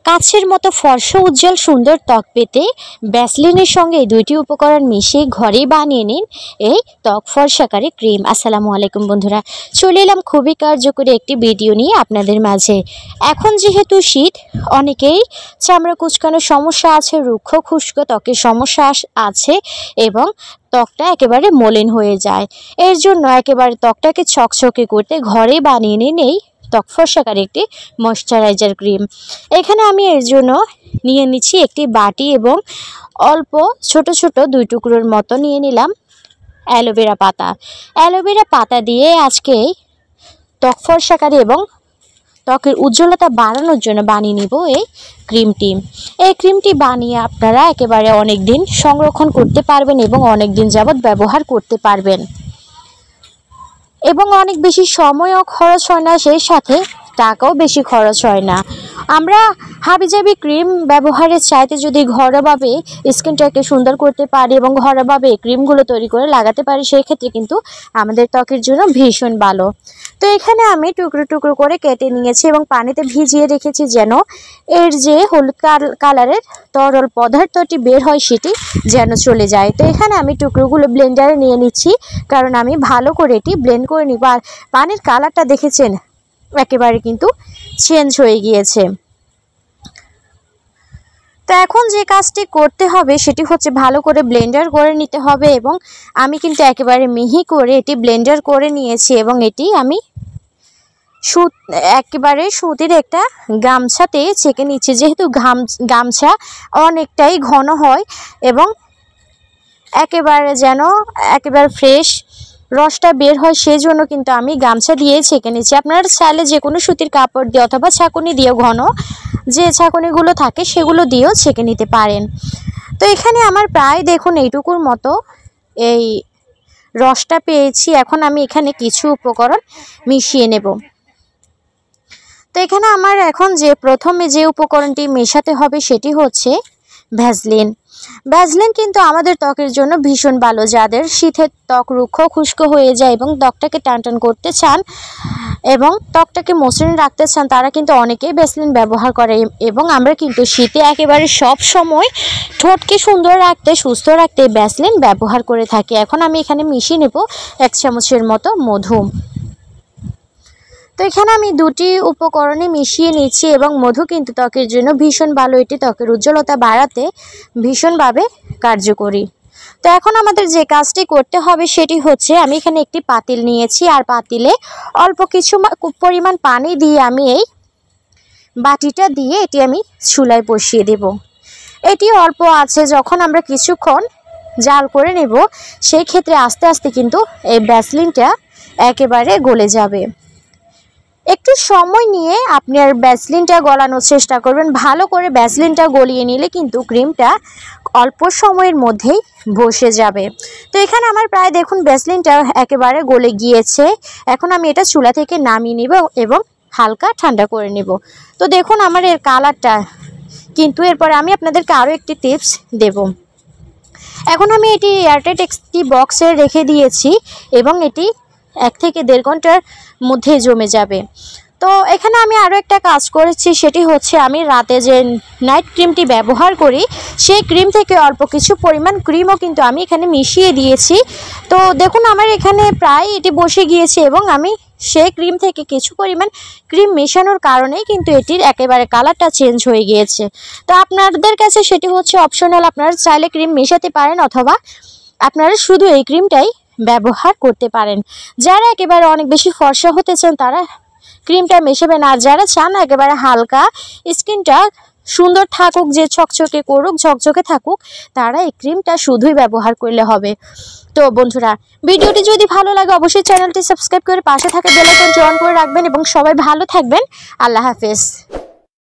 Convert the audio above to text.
কাচের মতো ফর্সা উজ্জ্বল সুন্দর ত্বক পেতে ভ্যাসলিনের সঙ্গে এই দুইটি উপকরণ মিশিয়ে ঘরেই বানিয়ে নিন এই ত্বক ফর্সাকারী ক্রিম। আসসালামু আলাইকুম বন্ধুরা, চলে এলাম খুবই কার্যকরী একটি ভিডিও নিয়ে আপনাদের মাঝে। এখন যেহেতু শীত, অনেকেই চামড়া কুঁচকানোর সমস্যা আছে, রুক্ষ খুশক ত্বকের সমস্যা আছে এবং ত্বকটা একেবারে মলিন হয়ে যায়। এর জন্য একেবারে ত্বকটাকে ছকছকে করতে ঘরেই বানিয়ে নিন এই ত্বক ফর্সাকারী একটি ময়শ্চারাইজার ক্রিম। এখানে আমি এর জন্য নিয়ে নিচ্ছি একটি বাটি এবং অল্প ছোট ছোট 2 টুকরোর মতো নিয়ে নিলাম অ্যালোভেরা পাতা। অ্যালোভেরা পাতা দিয়ে আজকে ত্বক ফর্সাকারী এবং ত্বকের উজ্জ্বলতা বাড়ানোর জন্য বানিয়ে নিব এই ক্রিমটি। এই ক্রিমটি বানিয়ে আপনারা একেবারে অনেক দিন সংরক্ষণ করতে পারবেন এবং অনেক দিন যাবত ব্যবহার করতে পারবেন এবং অনেক বেশি সময়ও খরচ হয় না, সেই সাথে টাকাও বেশি খরচ হয় না। আমরা হাবিজাবি ক্রিম ব্যবহারের চাইতে যদি ঘরোয়াভাবে স্কিনটাকে সুন্দর করতে পারি এবং ঘরোয়াভাবে ক্রিমগুলো তৈরি করে লাগাতে পারি, সেই ক্ষেত্রে কিন্তু আমাদের ত্বকের জন্য ভীষণ ভালো। তো এখানে আমি টুকরো টুকরো করে কেটে নিয়েছি এবং পানিতে ভিজিয়ে রেখেছি যেন এর যে হলুদ কালারের তরল পদার্থটি বের হয় সেটি যেন চলে যায়। তো এখানে আমি টুকরোগুলো ব্লেন্ডারে নিয়ে নিচ্ছি, কারণ আমি ভালো করে এটি ব্লেন্ড করে নিব। আর পানির কালারটা দেখেছেন একেবারে কিন্তু চেঞ্জ হয়ে গিয়েছে। তো এখন যে কাজটি করতে হবে সেটি হচ্ছে ভালো করে ব্লেন্ডার করে নিতে হবে এবং আমি কিন্তু একেবারে মিহি করে এটি ব্লেন্ডার করে নিয়েছি এবং এটি আমি একেবারে সুতির একটা গামছাতে ছেঁকে নিচ্ছি, যেহেতু গামছা অনেকটাই ঘন হয় এবং একেবারে যেন একেবারে ফ্রেশ রসটা বের হয়, সেই জন্য কিন্তু আমি গামছা দিয়ে ছেঁকে নিচ্ছি। আপনারা চাইলে যে কোনো সুতির কাপড় দিয়ে অথবা ছাঁকুনি দিয়েও, ঘন যে ছাঁকুনিগুলো থাকে সেগুলো দিয়েও ছেঁকে নিতে পারেন। তো এখানে আমার প্রায় দেখুন এইটুকুর মতো এই রসটা পেয়েছি। এখন আমি এখানে কিছু উপকরণ মিশিয়ে নেব। তো এখানে আমার এখন প্রথমে যে উপকরণটি মেশাতে হবে সেটি হচ্ছে ভ্যাসলিন। ভ্যাসলিন কিন্তু আমাদের ত্বকের জন্য ভীষণ ভালো। যাদের শীতের ত্বক রুক্ষ খুশক হয়ে যায় এবং ত্বকটাকে টানটান করতে চান এবং ত্বকটাকে মসৃণ রাখতে চান, তারা কিন্তু অনেকেই ভ্যাসলিন ব্যবহার করে এবং আমরা কিন্তু শীতে একেবারে সব সময় ঠোঁটকে সুন্দর রাখতে, সুস্থ রাখতে ভ্যাসলিন ব্যবহার করে থাকি। এখন আমি এখানে মিশিয়ে নেব 1 চামচের মতো মধু। তো এখানে আমি 2টি উপকরণই মিশিয়ে নিচ্ছি এবং মধু কিন্তু ত্বকের জন্য ভীষণ ভালো। এটি ত্বকের উজ্জ্বলতা বাড়াতে ভীষণভাবে কার্যকরী। তো এখন আমাদের যে কাজটি করতে হবে সেটি হচ্ছে, আমি এখানে একটি পাতিল নিয়েছি আর পাতিলে অল্প কিছু পরিমাণ পানি দিয়ে আমি এই বাটিটা দিয়ে এটি আমি চুলায় বসিয়ে দেব। এটি অল্প আছে, যখন আমরা কিছুক্ষণ জাল করে নেব সেই ক্ষেত্রে আস্তে আস্তে কিন্তু এই ভ্যাসলিনটা একেবারে গলে যাবে। একটু সময় নিয়ে আপনি আর ভ্যাসলিনটা গলানোর চেষ্টা করবেন। ভালো করে ভ্যাসলিনটা গলিয়ে নিলে কিন্তু ক্রিমটা অল্প সময়ের মধ্যেই বসে যাবে। তো এখানে আমার প্রায় দেখুন ভ্যাসলিনটা একেবারে গলে গিয়েছে। এখন আমি এটা চুলা থেকে নামিয়ে নেব এবং হালকা ঠান্ডা করে নেব। তো দেখুন আমার এর কালারটা কিন্তু, এরপরে আমি আপনাদেরকে আরও একটি টিপস দেব। এখন আমি এটি এয়ারটাইট একটি বক্সে রেখে দিয়েছি এবং এটি 1 থেকে 1.5 ঘন্টার মধ্যে জমে যাবে। তো এখানে আমি আরও একটা কাজ করেছি, সেটি হচ্ছে আমি রাতে যে নাইট ক্রিমটি ব্যবহার করি সেই ক্রিম থেকে অল্প কিছু পরিমাণ ক্রিমও কিন্তু আমি এখানে মিশিয়ে দিয়েছি। তো দেখুন আমার এখানে প্রায় এটি বসে গিয়েছে এবং আমি সেই ক্রিম থেকে কিছু পরিমাণ ক্রিম মেশানোর কারণেই কিন্তু এটির একেবারে কালারটা চেঞ্জ হয়ে গিয়েছে। তো আপনাদের কাছে সেটি হচ্ছে অপশনাল, আপনারা চাইলে ক্রিম মেশাতে পারেন অথবা আপনারা শুধু এই ক্রিমটাই ব্যবহার করতে পারেন। যারা একেবারে অনেক বেশি ফর্সা হতে চান তারা ক্রিমটা মেশাবেন, আর যারা চান একেবারে হালকা স্কিনটা সুন্দর থাকুক, যে ছকছকে করুক, ঝকঝকে থাকুক, তারা এই ক্রিমটা শুধুই ব্যবহার করলে হবে। তো বন্ধুরা, ভিডিওটি যদি ভালো লাগে অবশ্যই চ্যানেলটি সাবস্ক্রাইব করে পাশে থাকা বেল আইকনটি অন করে রাখবেন এবং সবাই ভালো থাকবেন। আল্লাহ হাফেজ।